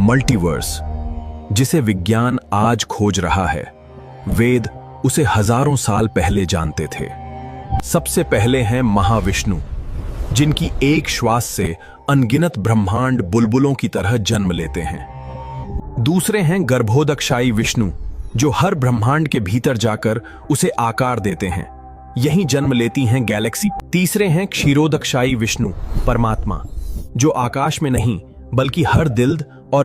Multiverse, जिसे विज्ञान आज खोज रहा है, वेद उसे हजारों साल पहले जानते थे। सबसे पहले हैं महाविष्णु, जिनकी एक श्वास से अनगिनत ब्रह्मांड बुलबुलों की तरह जन्म लेते हैं। दूसरे हैं गर्भोदकशायी विष्णु, जो हर ब्रह्मांड के भीतर जाकर उसे आकार देते हैं, यहीं जन्म लेती हैं गैलेक्सी। तीसरे हैं क्षीरोदकशायी विष्णु, परमात्मा, जो आकाश में नहीं बल्कि हर दिल